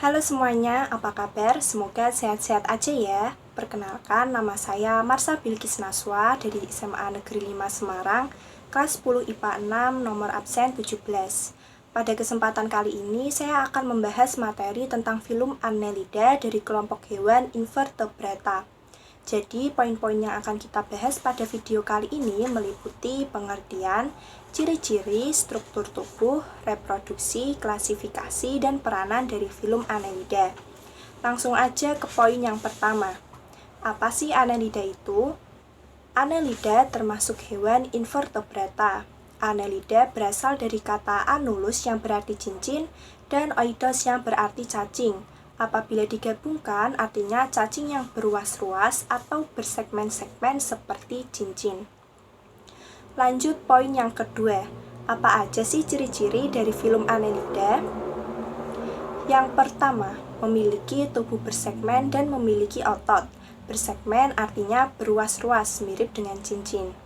Halo semuanya, apa kabar? Semoga sehat-sehat aja ya. Perkenalkan, nama saya Marsha Bilkis Naswa dari SMA Negeri 5 Semarang, kelas 10 IPA 6, nomor absen 17. Pada kesempatan kali ini, saya akan membahas materi tentang filum Annelida dari kelompok hewan invertebrata. Jadi, poin-poin yang akan kita bahas pada video kali ini meliputi pengertian, ciri-ciri, struktur tubuh, reproduksi, klasifikasi, dan peranan dari filum Annelida. Langsung aja ke poin yang pertama. Apa sih Annelida itu? Annelida termasuk hewan invertebrata. Annelida berasal dari kata annulus yang berarti cincin dan oidos yang berarti cacing. Apabila digabungkan, artinya cacing yang berruas-ruas atau bersegmen-segmen seperti cincin. Lanjut poin yang kedua. Apa aja sih ciri-ciri dari filum Annelida? Yang pertama, memiliki tubuh bersegmen dan memiliki otot. Bersegmen artinya berruas-ruas, mirip dengan cincin.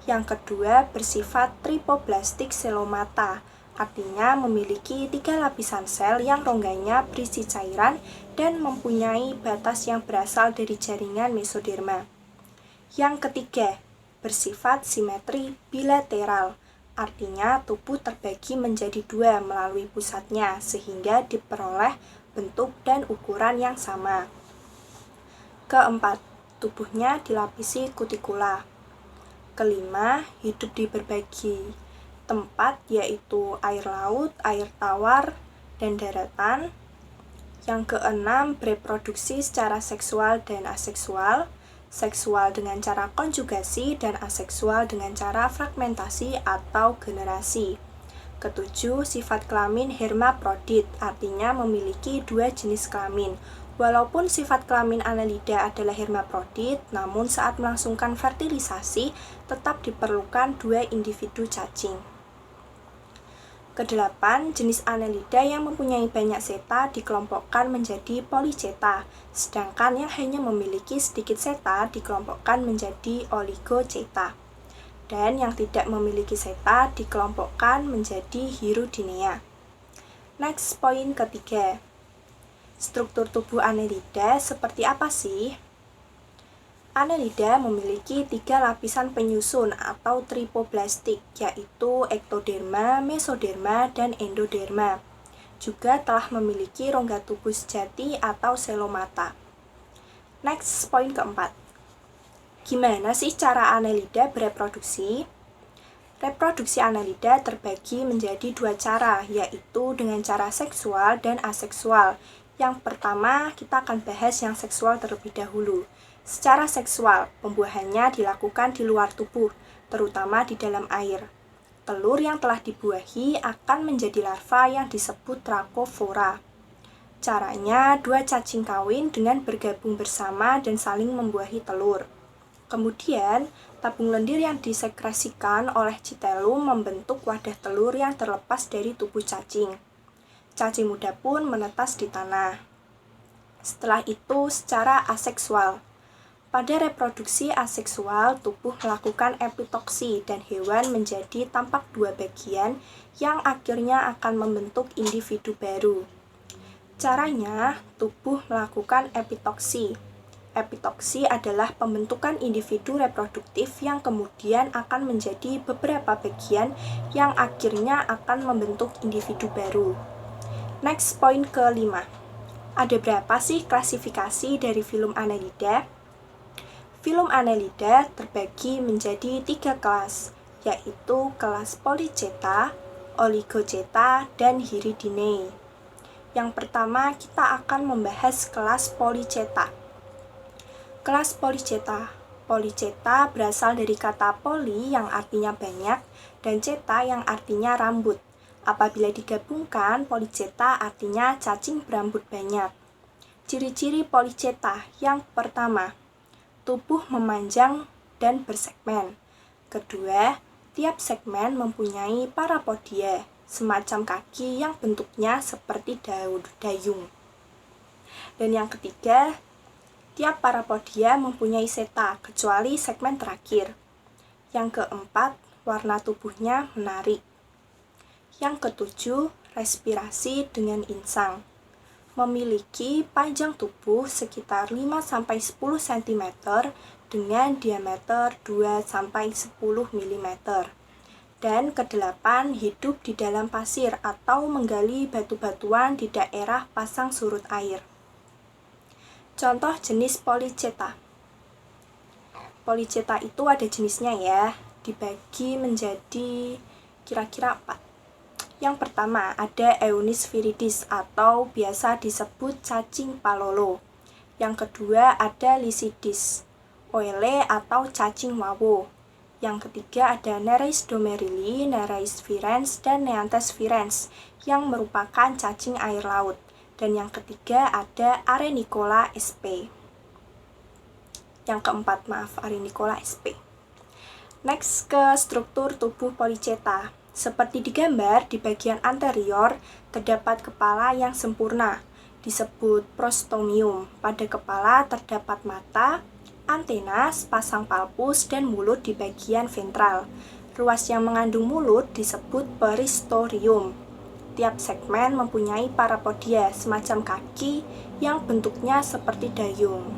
Yang kedua, bersifat tripoblastik selomata, artinya memiliki 3 lapisan sel yang rongganya berisi cairan dan mempunyai batas yang berasal dari jaringan mesoderma. Yang ketiga, bersifat simetri bilateral, artinya tubuh terbagi menjadi 2 melalui pusatnya sehingga diperoleh bentuk dan ukuran yang sama. Keempat, tubuhnya dilapisi kutikula. Kelima, hidup di berbagai tempat yaitu air laut, air tawar, dan daratan. Yang keenam, bereproduksi secara seksual dan aseksual, seksual dengan cara konjugasi dan aseksual dengan cara fragmentasi atau generasi. Ketujuh, sifat kelamin hermaprodit, artinya memiliki 2 jenis kelamin. Walaupun sifat kelamin Annelida adalah hermaprodit, namun saat melangsungkan fertilisasi tetap diperlukan 2 individu cacing. Kedelapan, jenis Annelida yang mempunyai banyak seta dikelompokkan menjadi polychaeta, sedangkan yang hanya memiliki sedikit seta dikelompokkan menjadi oligochaeta. Dan yang tidak memiliki seta dikelompokkan menjadi hirudinea. Next, poin ketiga. Struktur tubuh Annelida seperti apa sih? Annelida memiliki 3 lapisan penyusun atau tripoblastik, yaitu ektoderma, mesoderma, dan endoderma. Juga telah memiliki rongga tubuh sejati atau selomata. Next, poin keempat. Gimana sih cara Annelida bereproduksi? Reproduksi Annelida terbagi menjadi 2 cara, yaitu dengan cara seksual dan aseksual. Yang pertama, kita akan bahas yang seksual terlebih dahulu. Secara seksual, pembuahannya dilakukan di luar tubuh, terutama di dalam air. Telur yang telah dibuahi akan menjadi larva yang disebut trakofora. Caranya, 2 cacing kawin dengan bergabung bersama dan saling membuahi telur. Kemudian, tabung lendir yang disekresikan oleh citellum membentuk wadah telur yang terlepas dari tubuh cacing. Cacing muda pun menetas di tanah. Setelah itu, secara aseksual. Pada reproduksi aseksual, tubuh melakukan epitoksi dan hewan menjadi tampak 2 bagian yang akhirnya akan membentuk individu baru. Caranya, tubuh melakukan epitoksi. Epitoksi adalah pembentukan individu reproduktif yang kemudian akan menjadi beberapa bagian yang akhirnya akan membentuk individu baru. Next, poin kelima. Ada berapa sih klasifikasi dari filum Annelida? Filum Annelida terbagi menjadi 3 kelas, yaitu kelas Polychaeta, Oligochaeta, dan Hirudinea. Yang pertama, kita akan membahas kelas Polychaeta. Kelas Polychaeta. Polychaeta berasal dari kata poly yang artinya banyak dan chaeta yang artinya rambut. Apabila digabungkan, polychaeta artinya cacing berambut banyak. Ciri-ciri polychaeta yang pertama, tubuh memanjang dan bersegmen. Kedua, tiap segmen mempunyai parapodia, semacam kaki yang bentuknya seperti dayung. Dan yang ketiga, tiap parapodia mempunyai seta, kecuali segmen terakhir. Yang keempat, warna tubuhnya menarik. Yang ketujuh, respirasi dengan insang. memiliki panjang tubuh sekitar 5-10 cm dengan diameter 2-10 mm. Dan kedelapan, hidup di dalam pasir atau menggali batu-batuan di daerah pasang surut air. Contoh jenis Polychaeta. Polychaeta itu ada jenisnya ya, dibagi menjadi kira-kira 4. Yang pertama ada Eunis viridis atau biasa disebut cacing palolo. Yang kedua ada Lycidius oele atau cacing wawo. Yang ketiga ada Nereis domerili, Nereis virens, dan Neantes virens yang merupakan cacing air laut. Dan yang ketiga ada Arenicola sp. Yang keempat, Arenicola sp. Next ke struktur tubuh Polychaeta. Seperti digambar, di bagian anterior terdapat kepala yang sempurna, disebut prostomium. Pada kepala terdapat mata, antena, sepasang palpus, dan mulut di bagian ventral. Ruas yang mengandung mulut disebut peristorium. Tiap segmen mempunyai parapodia, semacam kaki yang bentuknya seperti dayung.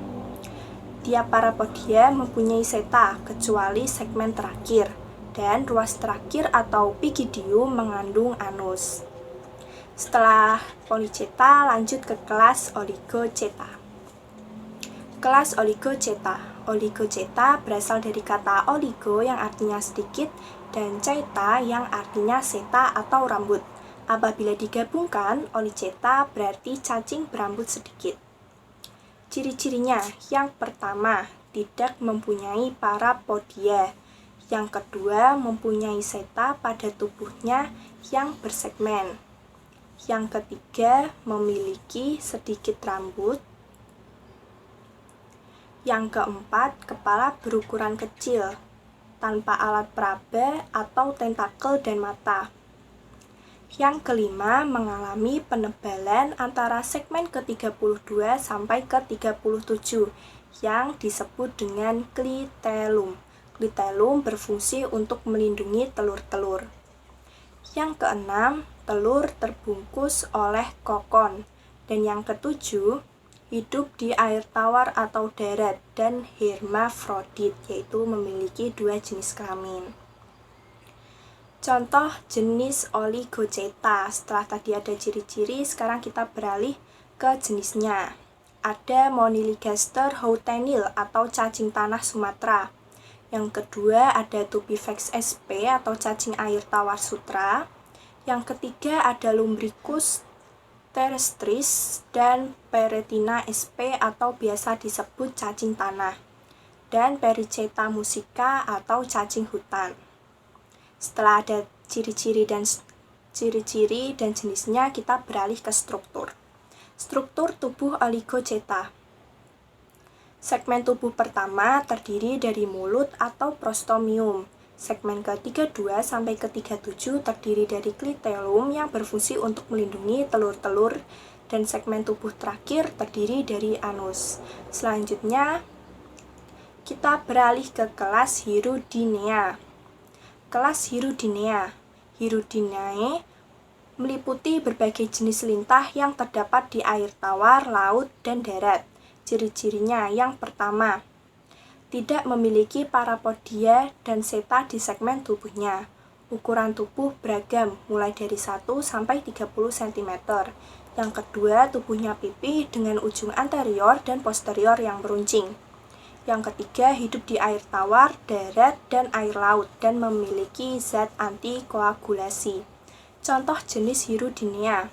Tiap parapodia mempunyai seta, kecuali segmen terakhir. Dan ruas terakhir atau pygidium mengandung anus. Setelah Polychaeta, lanjut ke kelas Oligochaeta. Kelas Oligochaeta. Oligochaeta berasal dari kata oligo yang artinya sedikit dan chaeta yang artinya seta atau rambut. Apabila digabungkan, Olichaeta berarti cacing berambut sedikit. Ciri-cirinya, yang pertama, tidak mempunyai parapodia. Yang kedua, mempunyai seta pada tubuhnya yang bersegmen. Yang ketiga, memiliki sedikit rambut. Yang keempat, kepala berukuran kecil, tanpa alat peraba atau tentakel dan mata. Yang kelima, mengalami penebalan antara segmen ke-32 sampai ke-37 yang disebut dengan klitelum. Klitelum berfungsi untuk melindungi telur-telur. Yang keenam, telur terbungkus oleh kokon. Dan yang ketujuh, hidup di air tawar atau darat dan hermafrodit, yaitu memiliki 2 jenis kelamin. Contoh jenis Oligochaeta. Setelah tadi ada ciri-ciri, sekarang kita beralih ke jenisnya. Ada Moniligaster houtenil atau cacing tanah Sumatera. Yang kedua ada Tubifax sp atau cacing air tawar Sutra. Yang ketiga ada Lumbricus terrestris dan Peretina sp atau biasa disebut cacing tanah. Dan Perichaeta musica atau cacing hutan. Setelah ada ciri-ciri dan jenisnya, kita beralih ke struktur. Struktur tubuh Oligochaeta. Segmen tubuh pertama terdiri dari mulut atau prostomium. Segmen ke-32 sampai ke-37 terdiri dari klitelum yang berfungsi untuk melindungi telur-telur, dan segmen tubuh terakhir terdiri dari anus. Selanjutnya, kita beralih ke kelas Hirudinea. Kelas Hirudinea. Hirudinea meliputi berbagai jenis lintah yang terdapat di air tawar, laut, dan darat. Ciri-cirinya, yang pertama, tidak memiliki parapodia dan seta di segmen tubuhnya. Ukuran tubuh beragam, mulai dari 1 sampai 30 cm. Yang kedua, tubuhnya pipih dengan ujung anterior dan posterior yang meruncing. Yang ketiga, hidup di air tawar, darat, dan air laut, dan memiliki zat antikoagulasi. Contoh jenis Hirudinea.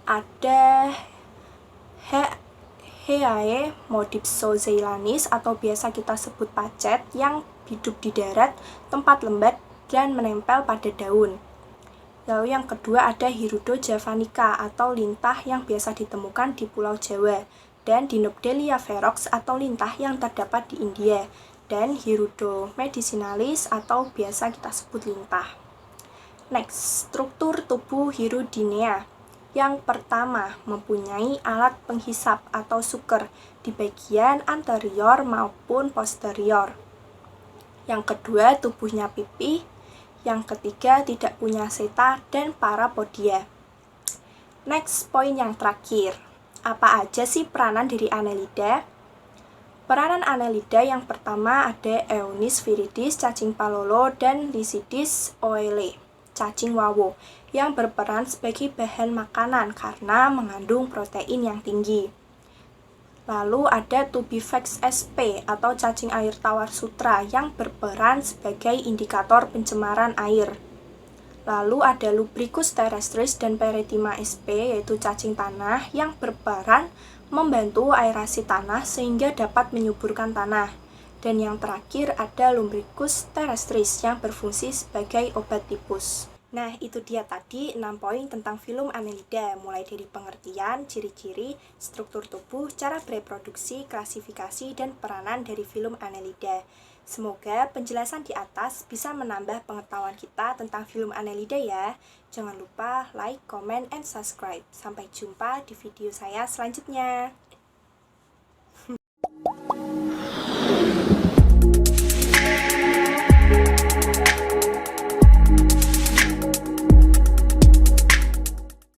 Ada Heae modipsozeilanis atau biasa kita sebut pacet yang hidup di darat, tempat lembat, dan menempel pada daun. Lalu yang kedua ada Hirudo javanica atau lintah yang biasa ditemukan di Pulau Jawa, dan Dinobdelia ferox atau lintah yang terdapat di India, dan Hirudo medicinalis atau biasa kita sebut lintah. Next, struktur tubuh Hirudinea. Yang pertama, mempunyai alat penghisap atau suker di bagian anterior maupun posterior. Yang kedua, tubuhnya pipih. Yang ketiga, tidak punya seta dan parapodia. Next, poin yang terakhir. Apa aja sih peranan dari Annelida? Peranan Annelida yang pertama ada Eunice viridis, cacing palolo, dan Lycidas oele, cacing wawo, yang berperan sebagai bahan makanan karena mengandung protein yang tinggi. Lalu ada Tubifax sp atau cacing air tawar sutra yang berperan sebagai indikator pencemaran air. Lalu ada Lubricus terrestris dan Perithema sp yaitu cacing tanah yang berperan membantu aerasi tanah sehingga dapat menyuburkan tanah. Dan yang terakhir ada Lumbricus terrestris yang berfungsi sebagai obat tipus. Nah, itu dia tadi 6 poin tentang filum Annelida, mulai dari pengertian, ciri-ciri, struktur tubuh, cara bereproduksi, klasifikasi, dan peranan dari filum Annelida. Semoga penjelasan di atas bisa menambah pengetahuan kita tentang filum Annelida ya. Jangan lupa like, comment, and subscribe. Sampai jumpa di video saya selanjutnya.